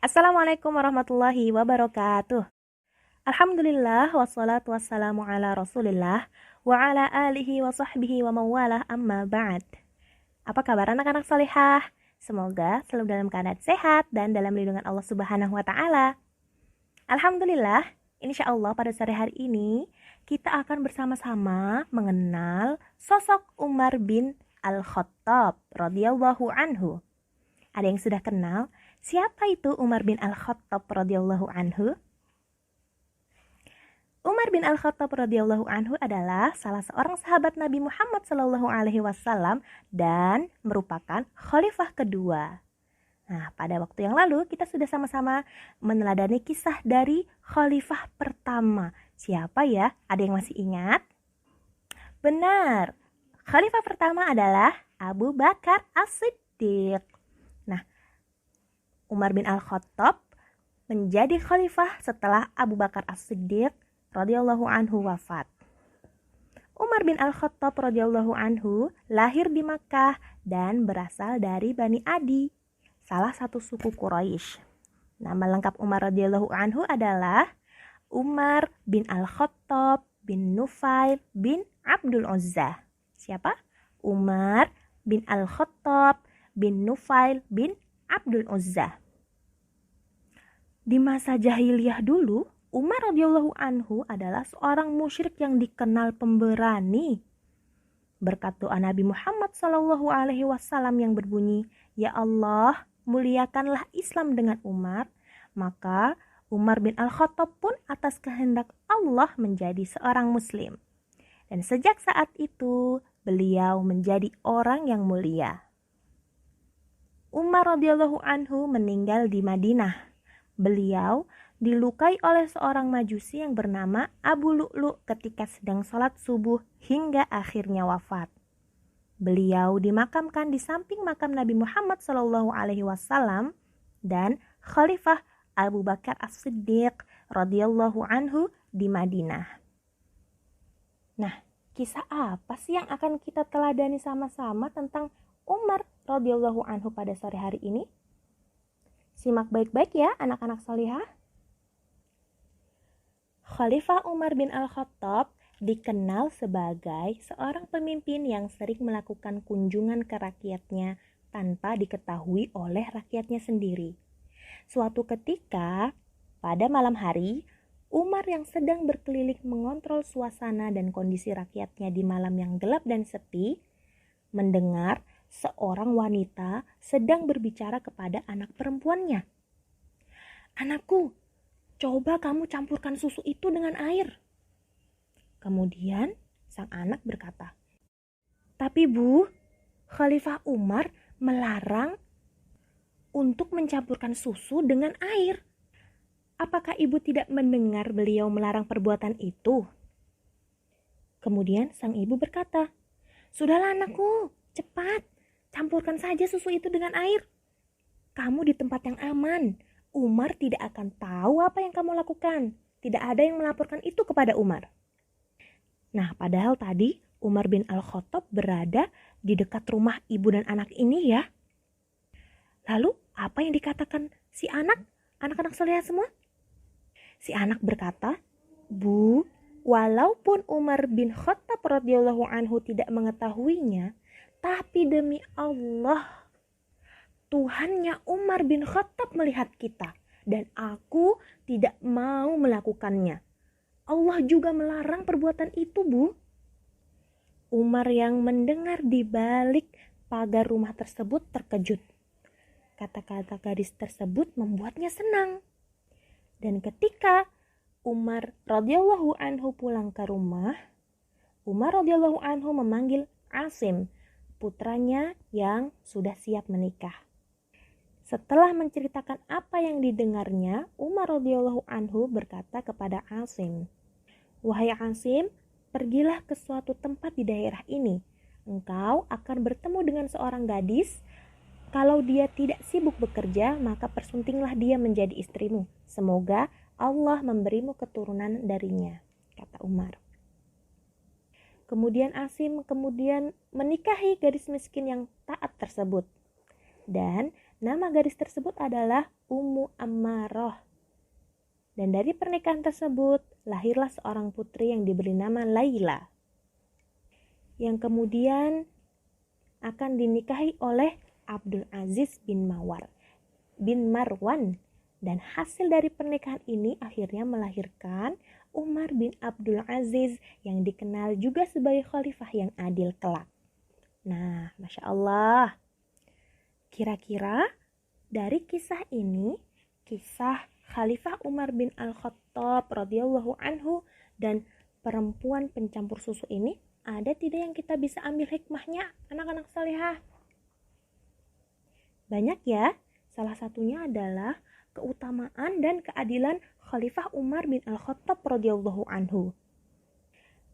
Assalamualaikum warahmatullahi wabarakatuh. Alhamdulillah wassalatu wassalamu ala rasulillah wa ala alihi wa sahbihi wa mawalah amma ba'd. Apa kabar anak-anak salihah? Semoga selalu dalam keadaan sehat dan dalam lindungan Allah Subhanahu wa taala. Alhamdulillah, insyaallah pada sore hari ini kita akan bersama-sama mengenal sosok Umar bin Al-Khattab radhiyallahu anhu. Ada yang sudah kenal siapa itu Umar bin Al-Khattab radhiyallahu anhu? Umar bin Al-Khattab radhiyallahu anhu adalah salah seorang sahabat Nabi Muhammad sallallahu alaihi wasallam dan merupakan khalifah kedua. Nah, pada waktu yang lalu kita sudah sama-sama meneladani kisah dari khalifah pertama. Siapa ya? Ada yang masih ingat? Benar. Khalifah pertama adalah Abu Bakar As-Siddiq. Nah, Umar bin Al-Khattab menjadi khalifah setelah Abu Bakar As-Siddiq radhiyallahu anhu wafat. Umar bin Al-Khattab radhiyallahu anhu lahir di Makkah dan berasal dari Bani Adi, salah satu suku Quraisy. Nama lengkap Umar radhiyallahu anhu adalah Umar bin Al-Khattab bin Nufail bin Abdul Uzza. Siapa? Umar bin Al-Khattab bin Nufail bin Abdul Uzza. Di masa jahiliyah dulu, Umar radhiyallahu anhu adalah seorang musyrik yang dikenal pemberani. Berkat doa Nabi Muhammad sallallahu alaihi wasallam yang berbunyi, "Ya Allah, muliakanlah Islam dengan Umar," maka Umar bin Al-Khattab pun atas kehendak Allah menjadi seorang muslim. Dan sejak saat itu, beliau menjadi orang yang mulia. Umar radhiyallahu anhu meninggal di Madinah. Beliau dilukai oleh seorang majusi yang bernama Abu Lu'lu ketika sedang sholat subuh hingga akhirnya wafat. Beliau dimakamkan di samping makam Nabi Muhammad SAW dan Khalifah Abu Bakar As-Siddiq radhiyallahu anhu di Madinah. Nah, kisah apa sih yang akan kita teladani sama-sama tentang Umar radhiyallahu anhu pada sore hari ini? Simak baik-baik ya anak-anak salihah. Khalifah Umar bin Al-Khattab dikenal sebagai seorang pemimpin yang sering melakukan kunjungan ke rakyatnya tanpa diketahui oleh rakyatnya sendiri. Suatu ketika, pada malam hari, Umar yang sedang berkeliling mengontrol suasana dan kondisi rakyatnya di malam yang gelap dan sepi, mendengar seorang wanita sedang berbicara kepada anak perempuannya. "Anakku, coba kamu campurkan susu itu dengan air." Kemudian sang anak berkata, "Tapi Bu, Khalifah Umar melarang untuk mencampurkan susu dengan air. Apakah ibu tidak mendengar beliau melarang perbuatan itu?" Kemudian sang ibu berkata, "Sudahlah anakku, cepat, campurkan saja susu itu dengan air. Kamu di tempat yang aman. Umar tidak akan tahu apa yang kamu lakukan. Tidak ada yang melaporkan itu kepada Umar." Nah, padahal tadi Umar bin Al-Khattab berada di dekat rumah ibu dan anak ini ya. Lalu apa yang dikatakan si anak? Anak-anak salihah semua? Si anak berkata, "Bu, walaupun Umar bin Khattab radhiyallahu anhu tidak mengetahuinya, tapi demi Allah, Tuhannya Umar bin Khattab melihat kita dan aku tidak mau melakukannya. Allah juga melarang perbuatan itu, Bu." Umar yang mendengar di balik pagar rumah tersebut terkejut. Kata-kata gadis tersebut membuatnya senang. Dan ketika Umar radhiyallahu anhu pulang ke rumah, Umar radhiyallahu anhu memanggil Asim, putranya yang sudah siap menikah. Setelah menceritakan apa yang didengarnya, Umar radhiyallahu anhu berkata kepada Asim, "Wahai Asim, pergilah ke suatu tempat di daerah ini. Engkau akan bertemu dengan seorang gadis. Kalau dia tidak sibuk bekerja, maka persuntinglah dia menjadi istrimu. Semoga Allah memberimu keturunan darinya," kata Umar. Kemudian Asim menikahi gadis miskin yang taat tersebut. Dan nama gadis tersebut adalah Ummu Ammarah. Dan dari pernikahan tersebut lahirlah seorang putri yang diberi nama Laila, yang kemudian akan dinikahi oleh Abdul Aziz bin Marwan. Dan hasil dari pernikahan ini akhirnya melahirkan Umar bin Abdul Aziz yang dikenal juga sebagai khalifah yang adil kelak. Nah, Masya Allah. Kira-kira dari kisah ini, kisah Khalifah Umar bin Al-Khattab radhiyallahu anhu dan perempuan pencampur susu ini, ada tidak yang kita bisa ambil hikmahnya, anak-anak salihah? Banyak ya. Salah satunya adalah keutamaan dan keadilan Khalifah Umar bin Al-Khattab radhiyallahu anhu.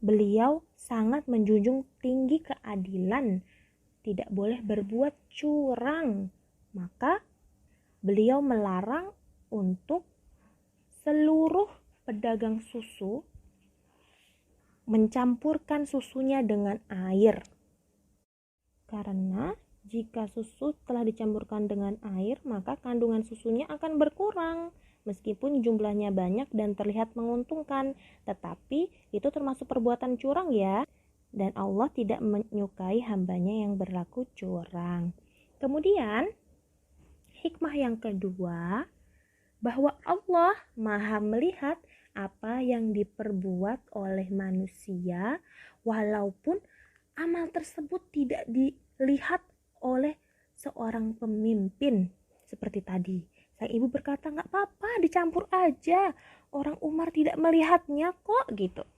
Beliau sangat menjunjung tinggi keadilan, tidak boleh berbuat curang. Maka beliau melarang untuk seluruh pedagang susu mencampurkan susunya dengan air. Karena jika susu telah dicampurkan dengan air, maka kandungan susunya akan berkurang. Meskipun jumlahnya banyak dan terlihat menguntungkan, tetapi itu termasuk perbuatan curang ya. Dan Allah tidak menyukai hambanya yang berlaku curang. Kemudian, hikmah yang kedua, bahwa Allah Maha melihat apa yang diperbuat oleh manusia, walaupun amal tersebut tidak dilihat oleh seorang pemimpin. Seperti tadi, sang ibu berkata, gak apa-apa, dicampur aja, orang Umar tidak melihatnya kok, gitu.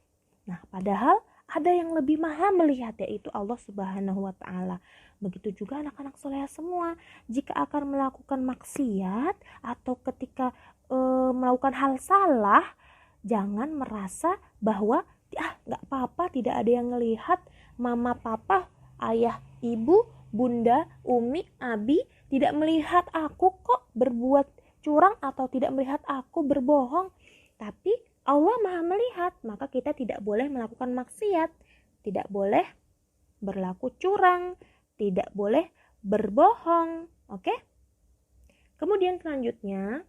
Nah, padahal ada yang lebih maha melihat, yaitu Allah Subhanahu wa ta'ala. Begitu juga anak-anak soleh semua, jika akan melakukan maksiat atau ketika melakukan hal salah, jangan merasa bahwa gak apa-apa, tidak ada yang ngelihat, mama, papa, ayah, ibu, bunda, umi, abi tidak melihat aku kok berbuat curang atau tidak melihat aku berbohong. Tapi Allah Maha melihat, maka kita tidak boleh melakukan maksiat, tidak boleh berlaku curang, tidak boleh berbohong. Oke? Kemudian selanjutnya,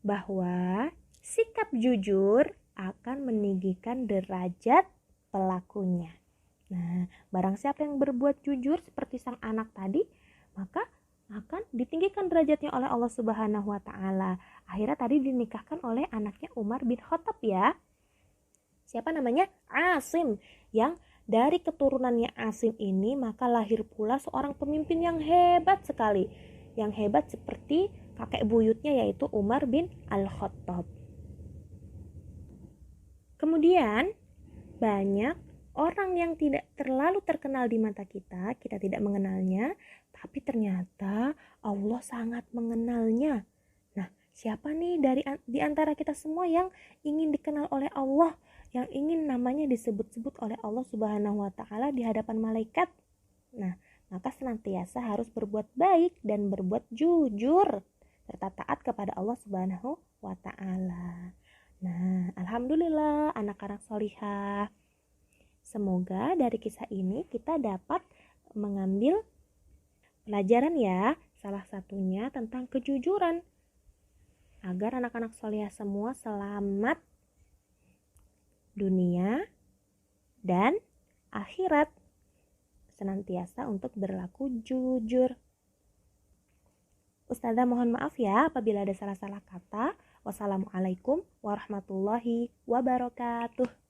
bahwa sikap jujur akan meninggikan derajat pelakunya. Nah, barang siapa yang berbuat jujur seperti sang anak tadi, maka akan ditinggikan derajatnya oleh Allah Subhanahu wa ta'ala. Akhirnya tadi dinikahkan oleh anaknya Umar bin Khattab ya. Siapa namanya? Asim. Yang dari keturunannya Asim ini maka lahir pula seorang pemimpin yang hebat sekali. Yang hebat seperti kakek buyutnya, yaitu Umar bin Al-Khattab. Kemudian banyak orang yang tidak terlalu terkenal di mata kita tidak mengenalnya, tapi ternyata Allah sangat mengenalnya. Nah, siapa nih di antara kita semua yang ingin dikenal oleh Allah, yang ingin namanya disebut-sebut oleh Allah Subhanahu wa ta'ala di hadapan malaikat? Nah, maka senantiasa harus berbuat baik dan berbuat jujur serta taat kepada Allah Subhanahu wa ta'ala. Nah, alhamdulillah anak-anak solihah. Semoga dari kisah ini kita dapat mengambil pelajaran ya, salah satunya tentang kejujuran. Agar anak-anak solihah semua selamat dunia dan akhirat. Senantiasa untuk berlaku jujur. Ustazah mohon maaf ya apabila ada salah-salah kata. Wassalamualaikum warahmatullahi wabarakatuh.